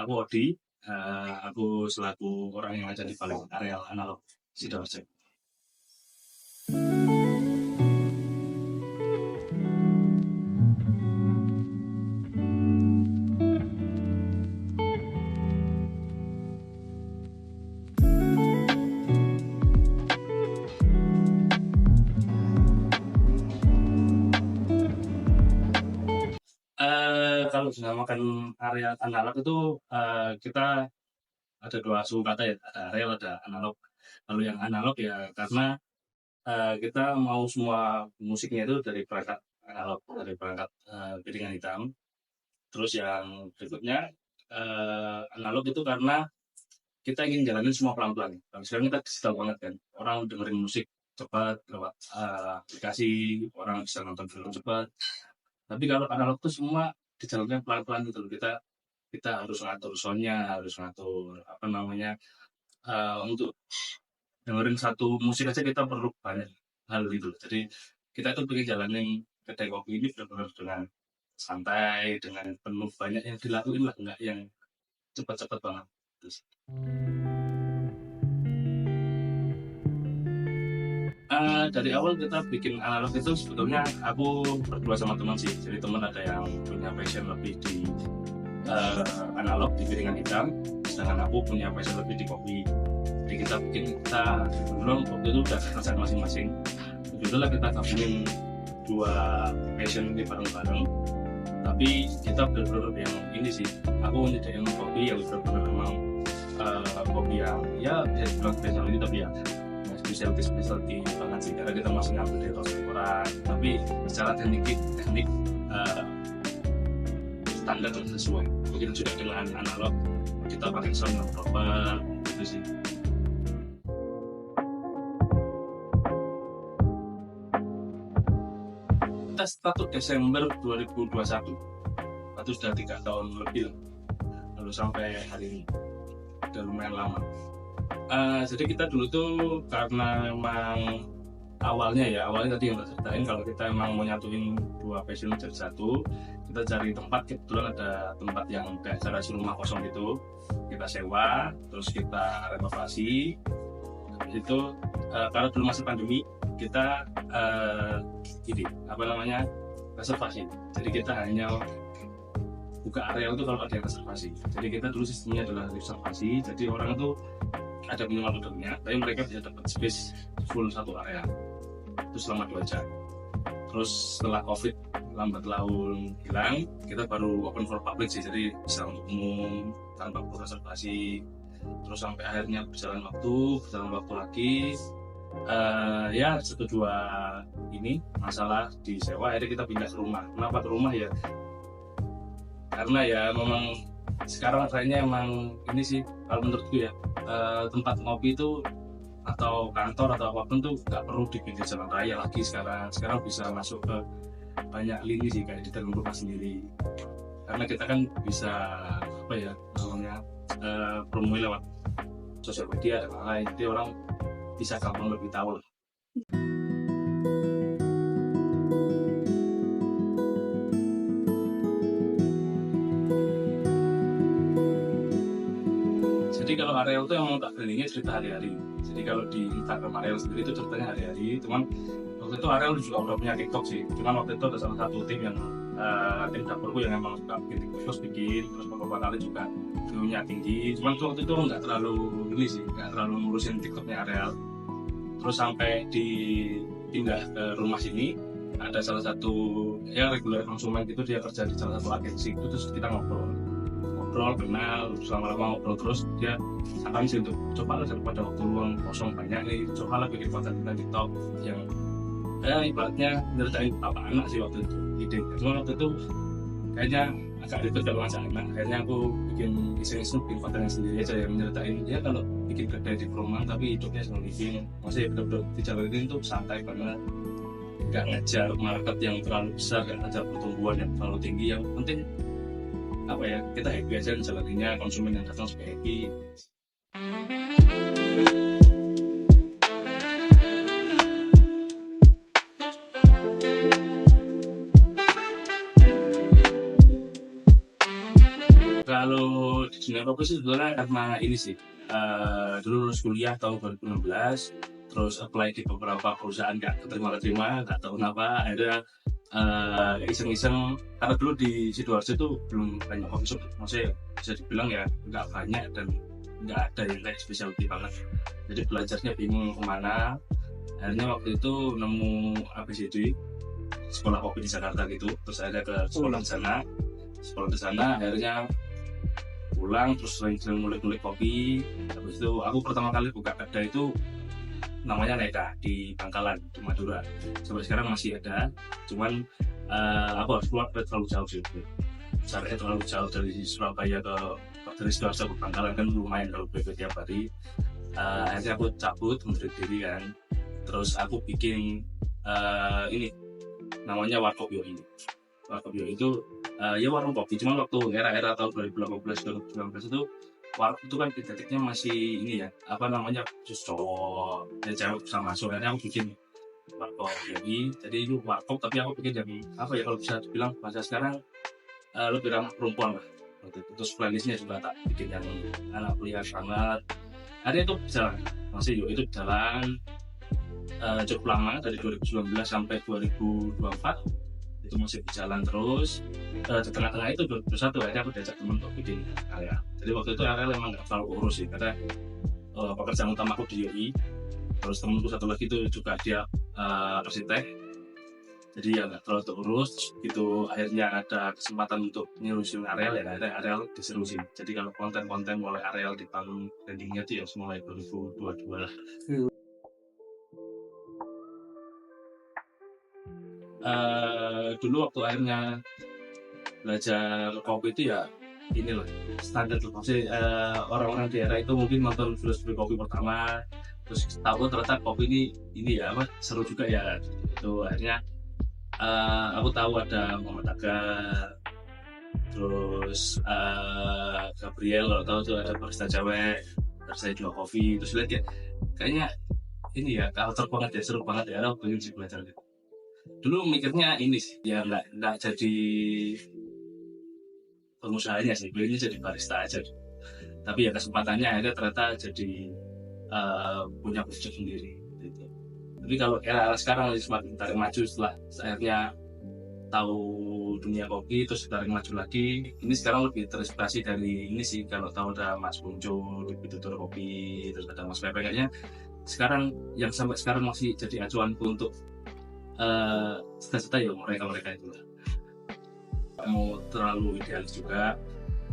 Aku Odi, aku selaku orang yang ada di paling areal analog Sidoarjo. Kalau dinamakan area analog itu kita ada dua suku kata ya, ada areal, ada analog. Kalau yang analog ya karena kita mau semua musiknya itu dari perangkat analog, dari perangkat piringan hitam. Terus yang berikutnya analog itu karena kita ingin jalanin semua pelan-pelan. Kalau sekarang kita digital banget kan, orang dengerin musik cepat lewat aplikasi, orang bisa nonton film cepat. Tapi kalau analog itu semua dijalankan pelan-pelan gitu loh. Kita harus ngatur soundnya, harus ngatur apa namanya, untuk dengerin satu musik aja kita perlu banyak hal gitu loh. Jadi kita tuh pengen jalanin kedai kopi ini benar-benar dengan santai, dengan penuh banyak yang dilakuin lah, nggak yang cepat-cepat banget. Terus, dari awal kita bikin analog itu sebetulnya aku berdua sama teman sih. Jadi teman ada yang punya passion lebih di analog di piringan hitam, sedangkan aku punya passion lebih di kopi. Jadi kita belum waktu itu udah kerjaan masing-masing. Judulnya kita gabungin dua passion ini bareng-bareng. Tapi kita benar-benar yang ini sih. Aku nyediain kopi yang benar-benar memang kopi yang ya bisa dibilang specialty tapi ya specialty banget sih, karena kita masih ngambil dari roasting orang. Tapi secara teknik standar dan sesuai. Begitu juga dengan analog, kita pakai sound yang proper gitu sih. Kita start Desember 2021, itu sudah 3 tahun lebih lalu sampai hari ini udah lumayan lama. Jadi kita dulu tuh karena memang awalnya tadi yang saya ceritain, kalau kita emang mau nyatuin dua passion jadi satu, kita cari tempat. Kebetulan ada tempat yang kayak cara rumah kosong gitu, kita sewa, terus kita renovasi. Habis itu karena dulu masih pandemi, kita reservasi. Jadi kita hanya buka area itu kalau ada yang reservasi. Jadi kita dulu sistemnya adalah reservasi, jadi orang itu ada minimal ordernya, tapi mereka bisa dapat space full satu area itu selama 2 jam. Terus setelah COVID lambat laun hilang, kita baru open for public sih, jadi bisa untuk umum tanpa perlu reservasi. Terus sampai akhirnya berjalan waktu lagi, ya satu dua ini masalah di sewa, akhirnya kita pindah ke rumah. Kenapa ke rumah ya? Karena ya memang sekarang trennya emang ini sih, kalau menurutku ya, tempat ngopi itu atau kantor atau apapun tuh nggak perlu di pinggir jalan raya lagi. Sekarang bisa masuk ke banyak lini sih, kayak di dalam rumah sendiri, karena kita kan bisa promo lewat sosial media dan lain-lain, jadi orang bisa gampang lebih tahu lah. Jadi kalau Ariel itu emang tak kelilingnya cerita hari-hari. Jadi kalau di Instagram Ariel sendiri itu ceritanya hari-hari. Cuman waktu itu Ariel juga udah punya TikTok sih. Cuman waktu itu ada salah satu tim yang tim dapurku yang emang suka bikin TikTok, terus beberapa kali juga view-nya tinggi. Cuman waktu itu nggak terlalu ngurusin TikToknya Ariel. Terus sampai pindah ke rumah sini, ada salah satu ya regular konsumen gitu, dia kerja di salah satu agensi itu, terus kita ngobrol kenal, lama-lama ngobrol terus dia saran sih untuk coba lah daripada waktu luang kosong banyak nih, coba lah bikin konten TikTok yang ibaratnya nyeritain apa anak sih waktu itu ide. Cuma waktu itu kayaknya agak ribet kalau ngajak anak, akhirnya aku bikin bikin konten sendiri aja yang nyeritain ya kalau bikin kedai di perumahan tapi hidupnya sama living, masih benar-benar dijalanin tuh santai banget, nggak ngejar market yang terlalu besar, nggak ngejar pertumbuhan yang terlalu tinggi. Yang penting kita happy aja jalaninnya, konsumen yang datang juga happy. Kalau di dunia kopi sih sebenarnya karena ini sih, dulu lulus kuliah tahun 2016, terus apply di beberapa perusahaan nggak keterima, nggak tahu kenapa, akhirnya iseng-iseng, karena dulu di Sidoarjo itu belum banyak coffee shop, maksudnya bisa dibilang ya nggak banyak dan nggak ada yang kayak specialty banget, jadi belajarnya bingung kemana. Akhirnya waktu itu nemu ABCD, sekolah kopi di Jakarta gitu, terus akhirnya ke sekolah di sana akhirnya pulang, terus sering-sering ngulik-ngulik kopi. Habis itu aku pertama kali buka kedai itu namanya Neka di Bangkalan di Madura, sampai sekarang masih ada, cuman aku harus keluar terlalu jauh sih, jaraknya terlalu jauh dari Surabaya dari Sidoarjo ke Bangkalan kan lumayan kalau PP tiap hari. Akhirnya aku cabut mundur diri kan, terus aku bikin ini namanya Warkop Yoi. Warkop Yoi itu ya warung kopi, cuman waktu era-era tahun 2018-2019 itu warung itu kan identiknya masih ini ya, apa namanya, khusus cowok ya, cewek bisa masuk. Akhirnya aku bikin Warkop Yoi, jadi itu warkop tapi aku bikin yang apa ya, kalau bisa dibilang bahasa sekarang lebih ramah perempuan lah waktu itu. Terus playlistnya juga tak bikin yang anak kuliah banget. Akhirnya itu berjalan, masih yuk itu berjalan cukup lama, dari 2019 sampai 2024 itu masih berjalan terus. Di tengah-tengah itu 2021 akhirnya aku diajak teman untuk bikin area. Jadi waktu itu area memang nggak terlalu urus sih, karena pekerjaan utama aku di UI, terus temanku satu lagi itu juga dia arsitek, jadi ya nggak terlalu terurus gitu. Akhirnya ada kesempatan untuk nyelusin areal, ya akhirnya areal diselusin. Jadi kalau konten-konten mulai areal dibangun brandingnya itu ya mulai 2022 lah. Dulu waktu akhirnya belajar kopi itu ya inilah standar tuh, maksudnya orang-orang di daerah itu mungkin nonton filosofi kopi pertama, terus tahu ternyata kopi ini ya apa, seru juga ya itu. Akhirnya aku tahu ada Muhammad Aga, terus Gabriel, kalau tahu tuh ada barista cewek, barista jual kopi, terus lihat ya kayaknya ini ya culture banget ya, seru banget ya, aku pengen sih belajar gitu. Dulu mikirnya ini sih ya nggak jadi pengusahanya sih, pengennya jadi barista aja, tapi ya kesempatannya akhirnya ternyata jadi punya bisnis sendiri gitu. Tapi kalau era sekarang semakin tarik maju, setelah akhirnya tahu dunia kopi terus tarik maju lagi, ini sekarang lebih terinspirasi dari ini sih. Kalau tahu ada Mas Bunco di tutur kopi, terus ada Mas Pepe, kayaknya sekarang yang sampai sekarang masih jadi acuanku untuk cita-cita ya mereka itu lah. Gak mau terlalu idealis juga,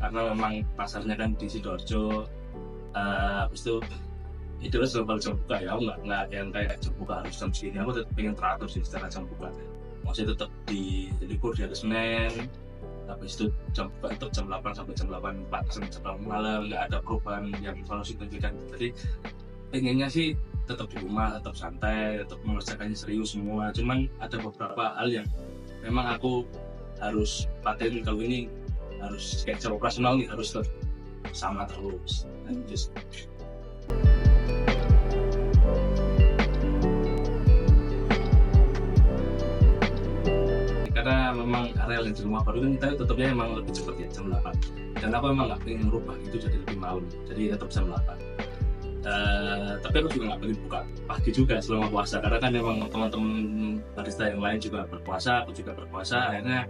karena memang pasarnya kan di Sidoarjo. Habis itu idealis dalam jam buka ya, aku nggak yang kayak jam buka harus jam segini, aku tetap pengen teratur sih secara jam buka. Maksudnya tetap di libur di hari Senin, habis itu jam buka tetap jam 8 sampai jam 8 sampai jam 8 malam, nggak ada perubahan yang terlalu signifikan. Jadi pengennya sih tetap di rumah, tetap santai, tetap mengerjakannya serius semua. Cuman ada beberapa hal yang memang aku harus paten, kalau ini harus kayak secara operasional nih harus tetap sama terus. Karena memang area yang di rumah baru kan kita tetapnya memang lebih cepat ya, jam 8, dan aku memang nggak pengen merubah itu jadi lebih malam, jadi tetap jam 8. Tapi aku juga nggak pengen buka pagi juga selama puasa, karena kan memang teman-teman barista yang lain juga berpuasa, aku juga berpuasa. Akhirnya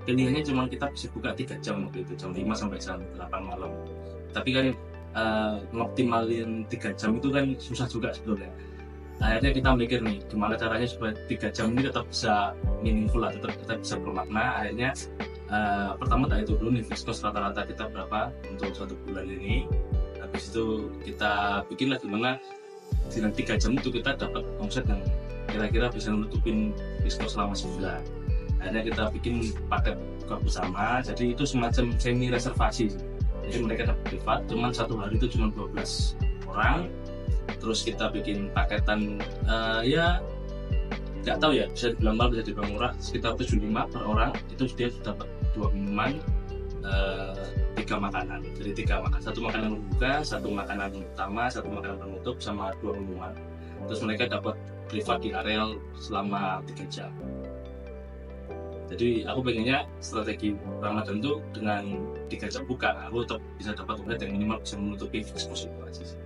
pilihannya cuma kita bisa buka 3 jam waktu itu, jam 5 sampai jam 8 malam. Tapi kan ngoptimalin 3 jam itu kan susah juga sebetulnya. Akhirnya kita mikir nih gimana caranya supaya 3 jam ini tetap bisa meaningful lah, tetap bisa bermakna. Akhirnya pertama tak itu dulu nih, fixed cost rata-rata kita berapa untuk 1 bulan ini. Habis itu kita bikinlah gimana dengan 3 jam itu kita dapat omset yang kira-kira bisa menutupin fixed cost selama sebulan. Akhirnya kita bikin paket buka bersama, jadi itu semacam semi reservasi. Jadi mereka dapat privat, cuman 1 hari itu cuma 12 orang. Terus kita bikin paketan ya nggak tahu ya, bisa dibilang mahal bisa dibilang murah, sekitar 75 per orang. Itu dia sudah dapat 2 minuman, 3 makanan. Jadi 3 makanan, 1 makanan buka, 1 makanan utama, 1 makanan penutup, sama 2 minuman. Terus mereka dapat privat di areal selama 3 jam. Jadi aku pengennya strategi Ramadan tuh dengan 3 jam buka, aku tetap bisa dapat omset yang minimal bisa menutupi fixed cost itu aja sih.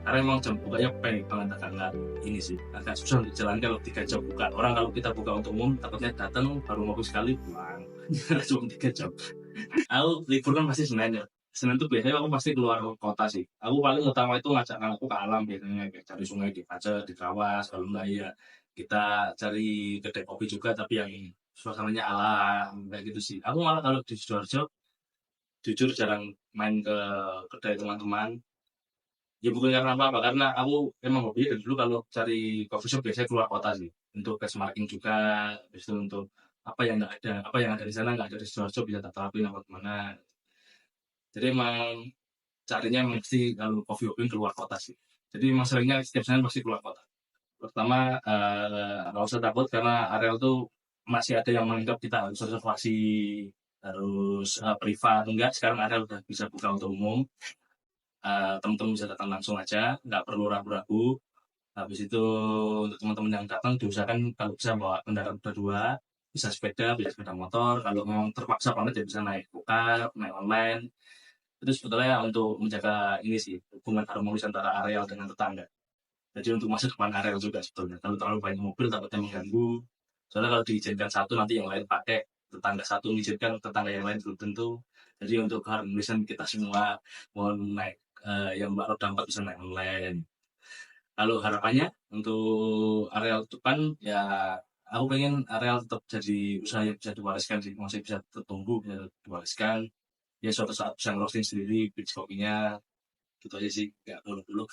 Karena emang jam bukanya pendek banget, agak ini sih, agak susah untuk jalan kalau 3 jam buka. Orang kalau kita buka untuk umum, takutnya datang baru ngopi sekali pulang. Karena cuma 3 jam. Aku libur kan pasti Senin ya. Senin tuh biasanya aku pasti keluar kota sih. Aku paling utama itu ngajak anakku ke alam biasanya, kayak cari sungai di Pace, di Kawas, kalau enggak ya kita cari kedai kopi juga tapi yang suasananya alam kayak gitu sih. Aku malah kalau di Sidoarjo jujur jarang main ke kedai teman-teman. Ya bukan karena apa-apa, karena aku emang hobi dari dulu kalau cari coffee shop biasanya keluar kota sih. Untuk benchmarking juga, habis itu untuk apa yang nggak ada, apa yang ada di sana nggak ada di Sidoarjo bisa tak terapin apa gimana. Jadi emang carinya mesti kalau coffee hopping keluar kota sih. Jadi emang seringnya setiap Senin pasti keluar kota. Pertama nggak usah takut karena areal tuh masih ada yang menganggap kita harus reservasi, harus privat. Enggak, sekarang areal udah bisa buka untuk umum. Teman-teman bisa datang langsung aja, nggak perlu ragu-ragu. Habis itu untuk teman-teman yang datang diusahakan kalau bisa bawa kendaraan berdua, bisa sepeda, bisa sepeda motor. Kalau memang terpaksa banget ya bisa naik gokar, naik online. Itu sebetulnya untuk menjaga ini sih, hubungan harmonis antara areal dengan tetangga. Jadi untuk masa depan areal juga sebetulnya. Kalau terlalu banyak mobil takutnya mengganggu. Soalnya kalau diizinkan satu nanti yang lain pakai, tetangga satu mengizinkan tetangga yang lain belum tentu. Jadi untuk keharmonisan kita semua mau naik yang mbak roda 4 bisa naik online. Kalau harapannya untuk areal depan ya aku pengen areal tetap jadi usaha yang bisa diwariskan sih, masih bisa tertumbuh, bisa diwariskan. Ya suatu saat bisa ngerosting sendiri biji kopinya, gitu aja sih, nggak muluk-muluk.